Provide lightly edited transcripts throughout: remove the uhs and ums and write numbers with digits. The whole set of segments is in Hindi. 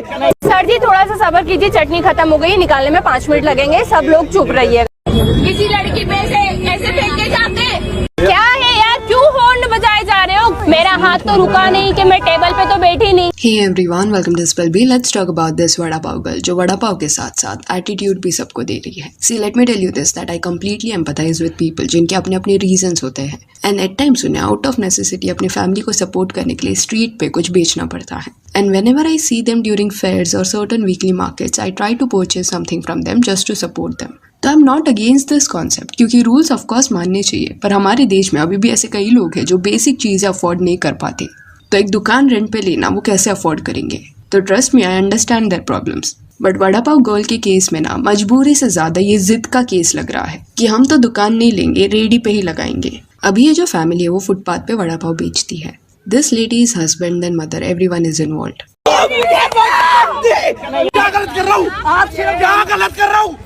सर जी थोड़ा सा सब्र कीजिए, चटनी खत्म हो गई, निकालने में 5 मिनट लगेंगे, सब लोग चुप रहिए। किसी लड़की पे ऐसे फेंक के जाते क्या है यार, क्यों हॉर्न बजाए जा रहे हो? मेरा हाथ तो रुका नहीं कि मैं टेबल पे तो बैठी नहीं। Hey everyone, welcome to Spell B. Let's talk about this vada pav girl जो वड़ा पाव के साथ साथ एटीट्यूड भी सबको दे रही है। See, let me tell you this that I completely empathize with people जिनके अपने अपने रीजंस होते हैं एंड एट टाइम्स उन्हें आउट ऑफ नेसेसिटी अपनी फैमिली को सपोर्ट करने के लिए स्ट्रीट पे कुछ बेचना पड़ता है। And whenever I see them during fairs or certain weekly markets, I try to purchase something from them just to support them. तो आई am not against this concept क्योंकि रूल्स ऑफकोर्स मानने चाहिए, पर हमारे देश में अभी भी ऐसे कई लोग हैं जो बेसिक चीज़ें अफोर्ड नहीं कर पाते। तो एक दुकान रेंट पे लेना वो कैसे अफोर्ड करेंगे? तो trust me, I understand their problems, but vada pav girl के केस में ना मजबूरी से ज़्यादा ये जिद का केस लग रहा है कि हम तो दुकान नहीं लेंगे, रेडी पे ही लगाएंगे। अभी ये जो फैमिली है वो फुटपाथ पे वड़ा पाव बेचती है। This lady is husband and mother, everyone is involved. क्या गलत कर रहा हूँ? क्या गलत कर रहा हूँ?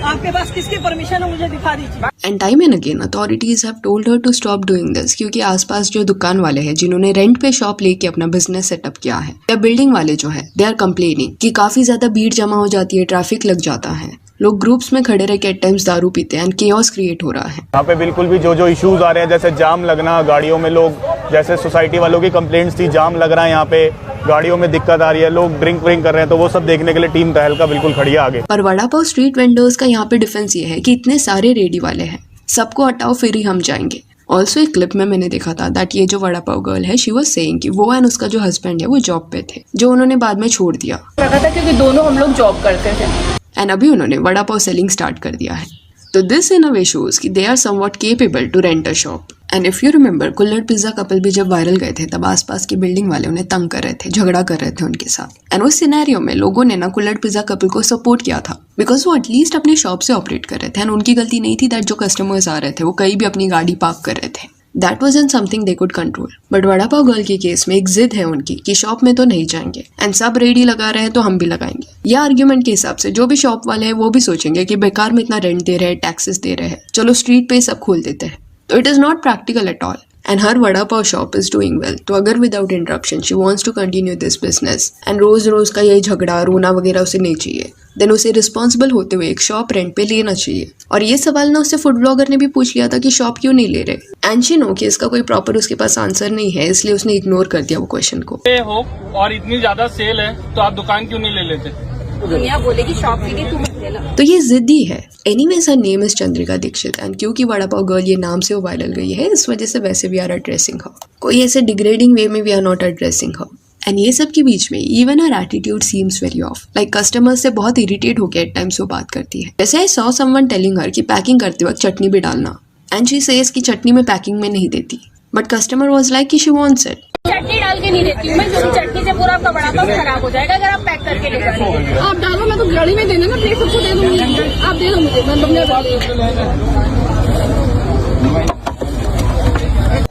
आपके पास किसकी परमिशन है, मुझे दिखा दीजिए। And time and again authorities have told her to stop doing this क्योंकि आसपास जो दुकान वाले हैं जिन्होंने रेंट पे शॉप लेके अपना बिजनेस सेटअप किया है या बिल्डिंग वाले जो है दे आर कंप्लेनिंग कि काफी ज्यादा भीड़ जमा हो जाती है, ट्रैफिक लग जाता है, लोग ग्रुप्स में खड़े रह के एट टाइम्स दारू पीते हैं एंड केओस क्रिएट हो रहा है। यहाँ पे बिल्कुल भी जो इश्यूज आ रहे हैं जैसे जाम लगना गाड़ियों में, लोग जैसे सोसाइटी वालों की कंप्लेंट्स थी जाम लग रहा है, यहाँ पे गाड़ियों में दिक्कत आ रही है, लोग ड्रिंक व्रिंक कर रहे हैं, तो वो सब देखने के लिए टीम तहलका बिल्कुल खड़ी है आगे। पर वड़ा पाव स्ट्रीट वेंडर्स का यहाँ पे डिफेंस ये है कि इतने सारे रेडी वाले हैं, सबको हटाओ फिर ही हम जाएंगे। ऑल्सो एक क्लिप में मैंने देखा था दैट ये जो वड़ा पाव गर्ल है शी वाज सेइंग कि वो एंड उसका जो हस्बैंड है वो जॉब पे थे जो उन्होंने बाद में छोड़ दिया। लगा था क्योंकि दोनों हम लोग जॉब करते थे एंड अभी उन्होंने वड़ा पाव सेलिंग स्टार्ट कर दिया है। तो this in a way shows कि they are somewhat capable to rent a shop. And if you remember kulhad pizza couple भी जब वायरल गए थे तब आसपास की बिल्डिंग वाले उन्हें तंग कर रहे थे, झगड़ा कर रहे थे उनके साथ। एंड उस सिनेरियो में लोगों ने ना कुल्हड़ पिज्जा कपल को सपोर्ट किया था बिकॉज वो एटलीस्ट अपनी शॉप से ऑपरेट कर रहे थे एंड उनकी गलती नहीं थी दैट जो कस्टमर्स आ रहे थे वो कहीं भी अपनी गाड़ी पार्क कर रहे थे। That was in something they could control. But vada pav girl के केस में एक जिद है उनकी कि शॉप में तो नहीं जाएंगे एंड सब रेडी लगा रहे हैं तो हम भी लगाएंगे। या आर्ग्यूमेंट के हिसाब से जो भी शॉप वाले हैं वो भी सोचेंगे कि बेकार में इतना रेंट दे रहे हैं, टैक्सेस दे रहे हैं, चलो स्ट्रीट पे सब खोल देते हैं। तो it is not practical at all and her vada pav shop is doing well. तो अगर without interruption she wants to continue this business and रोज रोज का ये झगड़ा रोना वगैरह उसे नहीं चाहिए, देन उसे रिस्पॉन्सिबल होते हुए एक शॉप रेंट पे लेना चाहिए। और ये सवाल ना उससे फूड ब्लॉगर ने भी पूछ लिया था कि शॉप क्यों नहीं ले रहे एंड शी नो कि इसका कोई प्रॉपर उसके पास आंसर नहीं है, इसलिए उसने इग्नोर कर दिया वो क्वेश्चन को। हो और इतनी ज्यादा सेल है तो आप दुकान क्यों नहीं ले लेते? दुनिया बोलेगी शॉप लेके तुम लेना। तो ये जिद्दी है। Anyways her name is Chandrika Dikshit and क्योंकि वड़ा पाव गर्ल ये नाम से वो वायरल गई है इस वजह से वैसे वी आर एड्रेसिंग हर। कोई ऐसे डिग्रेडिंग वे में we are not addressing her. And ये सब के बीच में even her attitude seems very off, like customers से बहुत इरिटेट होकर एट टाइम्स वो बात करती है। जैसे I saw someone telling her कि पैकिंग करते वक्त चटनी भी डालना एंड शी सेज कि चटनी में पैकिंग में नहीं देती, बट कस्टमर वाज लाइक कि शी वांट्स इट। चटनी डाल के नहीं देती मैं, क्योंकि चटनी से पूरा आपका वड़ा पाव खराब हो जाएगा अगर आप पैक करके ले जाओगे। आप डालो, मैं तो गाड़ी में देना ना, प्लेट सबको दे दूंगी, आप दे दो मुझे, मैं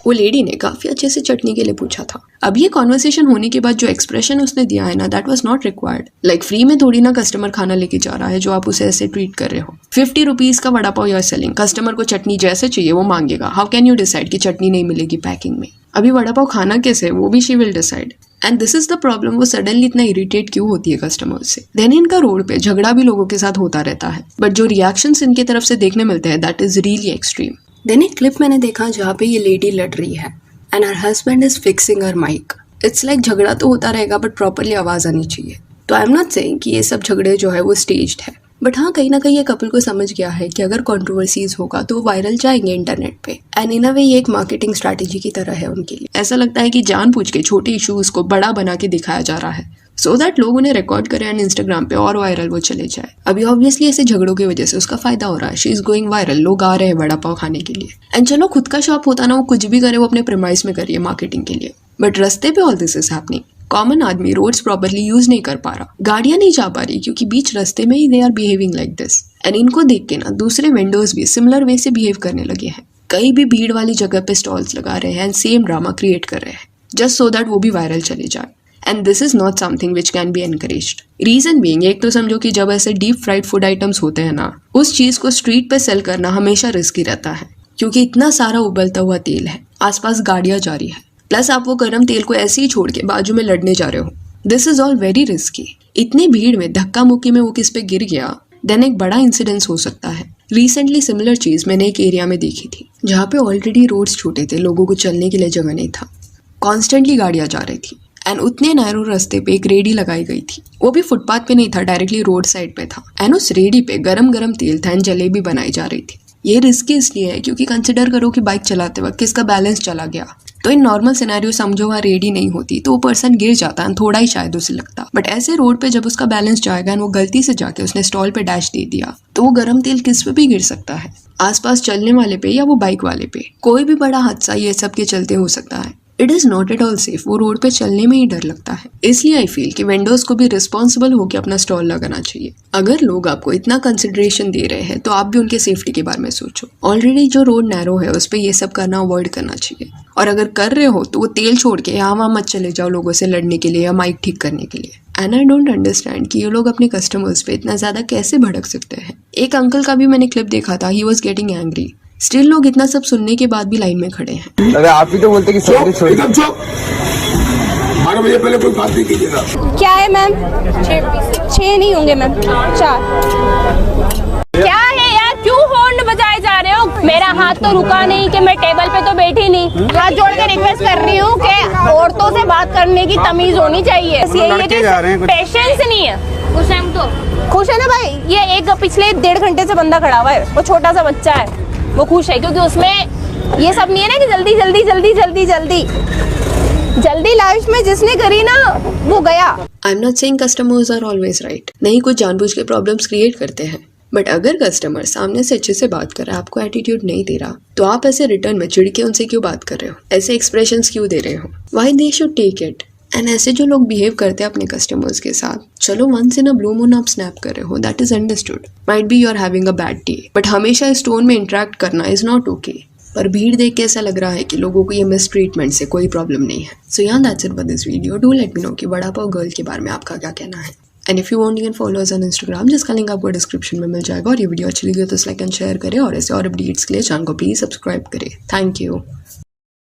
वो लेडी ने काफी अच्छे से चटनी के लिए पूछा था। अब ये कॉन्वर्सेशन होने के बाद जो एक्सप्रेशन उसने दिया है ना that was not required. Like free में थोड़ी ना कस्टमर खाना लेके जा रहा है जो आप उसे ऐसे ट्रीट कर रहे हो। 50 रुपीज का vada pav your selling, customer को चटनी जैसे चाहिए वो मांगेगा। हाउ कैन यू डिसाइड कि चटनी नहीं मिलेगी पैकिंग में? अभी वड़ा पाव खाना कैसे वो भी she will decide. And this is the problem, वो सडनली इतना इरिटेट क्यों होती है कस्टमर से। देन इनका रोड पे झगड़ा भी लोगों के साथ होता रहता है, बट जो रिएक्शंस इनकी तरफ से देखने मिलते हैं that is really extreme. Then एक क्लिप मैंने देखा जहाँ पे ये लेडी लड़ रही है and her husband is fixing her mic. It's like झगड़ा तो होता रहेगा बट प्रॉपरली आवाज आनी चाहिए। तो आई एम नॉट सेइंग कि ये सब झगड़े जो है वो स्टेज्ड है, बट हाँ कहीं ना कहीं ये कपल को समझ गया है कि अगर कंट्रोवर्सीज होगा तो वो वायरल जाएंगे इंटरनेट पे। एंड इन अ वे ये एक मार्केटिंग स्ट्रैटेजी की तरह है उनके लिए। ऐसा लगता है कि जानबूझ के छोटे इश्यूज को बड़ा बना के दिखाया जा रहा है सो दैट लोग उन्हें रिकॉर्ड करें एंड इंस्टाग्राम पे और वायरल वो चले जाए। अभी ऑब्वियसली ऐसे झगड़ों की वजह से उसका फायदा हो रहा है, शी इज गोइंग वायरल, लोग आ रहे हैं वड़ा पाव खाने के लिए। एंड चलो खुद का शॉप होता ना वो कुछ भी करे, वो अपने प्रेमाइस में करिए मार्केटिंग के लिए, बट रस्ते पे all this is happening. Common आदमी रोड्स प्रॉपरली यूज नहीं कर पा रहा, गाड़ियां नहीं जा पा रही क्योंकि बीच रस्ते में ही they are behaving like this. And इनको देख के ना दूसरे वेंडर्स भी सिमिलर वे से बिहेव करने लगे हैं। कहीं भी भीड़ वाली जगह पे स्टॉल्स लगा रहे हैं एंड सेम ड्रामा क्रिएट कर रहे हैं जस्ट सो दैट वो भी वायरल चले जाए। And this is not something which can be encouraged. Reason being, एक तो समझो कि जब ऐसे डीप फ्राइड फूड आइटम्स होते हैं ना, उस चीज को स्ट्रीट पे सेल करना हमेशा रिस्की रहता है क्योंकि इतना सारा उबलता हुआ तेल है, आसपास गाड़ियां जा रही है, प्लस आप वो गर्म तेल को ऐसे ही छोड़ के बाजू में लड़ने जा रहे हो। This is all very risky. इतनी भीड़ में धक्का मुक्की में वो किस पे गिर गया, देन एक बड़ा इंसिडेंस हो सकता है। रिसेंटली सिमिलर चीज मैंने एक एरिया में देखी थी जहाँ पे ऑलरेडी रोड्स छोटे थे, लोगों को चलने के लिए जगह नहीं था, कॉन्स्टेंटली गाड़ियां जा रही थी एंड उतने नैरो रास्ते पे एक रेडी लगाई गई थी। वो भी फुटपाथ पे नहीं था, डायरेक्टली रोड साइड पे था एंड उस रेडी पे गरम गरम तेल था एंड जलेबी बनाई जा रही थी। ये रिस्की इसलिए है क्योंकि कंसिडर करो कि बाइक चलाते वक्त किसका बैलेंस चला गया, तो इन नॉर्मल सिनेरियो समझो वहाँ रेडी नहीं होती तो वो पर्सन गिर जाता है, थोड़ा ही शायद उसे लगता। बट ऐसे रोड पे जब उसका बैलेंस जाएगा एंड वो गलती से जाके उसने स्टॉल पे डैश दे दिया तो वो गरम तेल किस पे भी गिर सकता है, आसपास चलने वाले पे या वो बाइक वाले पे। कोई भी बड़ा हादसा ये सब के चलते हो सकता है। It is not at all safe. वो रोड पे चलने में ही डर लगता है। इसलिए आई फील कि वेंडर्स को भी रिस्पॉन्सिबल होकर अपना स्टॉल लगाना चाहिए। अगर लोग आपको इतना कंसिडरेशन दे रहे हैं तो आप भी उनके सेफ्टी के बारे में सोचो। ऑलरेडी जो रोड नैरो है उस पर ये सब करना अवॉइड करना चाहिए, और अगर कर रहे हो तो वो तेल छोड़ के यहाँ वहाँ मत चले जाओ लोगों से लड़ने के लिए या माइक ठीक करने के लिए। एंड आई डोंट अंडरस्टैंड कि ये लोग अपने कस्टमर्स पे इतना ज़्यादा कैसे भड़क सकते हैं। एक अंकल का भी मैंने क्लिप देखा था, he was getting angry. Still लोग इतना सब सुनने के बाद भी लाइन में खड़े हैं। अरे आप ही तो बोलते कि छोड़ एकदम चुप। 12 बजे पहले कोई बात नहीं कीजिएगा। क्या है मैम? 6 नहीं होंगे मैम, 4। क्या है यार, क्यों हॉर्न बजाए जा रहे हो? मेरा हाथ तो रुका नहीं कि मैं टेबल पे तो बैठी नहीं। हाथ जोड़ के रिक्वेस्ट कर रही हूँ कि औरतों से बात करने की तमीज होनी चाहिए। पेशेंस नहीं है। खुश है ना भाई? ये एक पिछले 1.5 घंटे से बंदा खड़ा हुआ है, वो छोटा सा बच्चा है, वो खुश है क्योंकि उसमें ये सब नहीं है ना कि जल्दी जल्दी जल्दी जल्दी जल्दी जल्दी लाइफ में जिसने करी ना वो गया। I am not saying customers are always right, नहीं कुछ जानबूझ के प्रॉब्लम्स क्रिएट करते हैं, बट अगर कस्टमर सामने से अच्छे से बात कर रहा है, आपको एटीट्यूड नहीं दे रहा, तो आप ऐसे रिटर्न में चिढ़ के उनसे क्यों बात कर रहे हो, ऐसे एक्सप्रेशंस क्यों दे रहे हो? Why they should take it? And ऐसे जो लोग बिहेव करते हैं अपने कस्टमर्स के साथ, चलो once in a blue moon आप स्नैप कर रहे हो, that is understood, might be you are having a bad day, but हमेशा इस टोन में इंटरेक्ट करना इज नॉट ओके। पर भीड़ देख के ऐसा लग रहा है कि लोगों को ये मिस ट्रीटमेंट से कोई प्रॉब्लम नहीं है। सो यार that's it for this video. Do let me know कि वड़ा पाव गर्ल के बारे में आपका क्या कहना है। And if you want you can follow us on Instagram, जिसका लिंक आपको डिस्क्रिप्शन में मिल जाएगा। और ये वीडियो अच्छी लगी तो लाइक एंड शेयर करें, और ऐसे और अपडेट्स के लिए चैनल को प्लीज सब्सक्राइब करें। Thank you.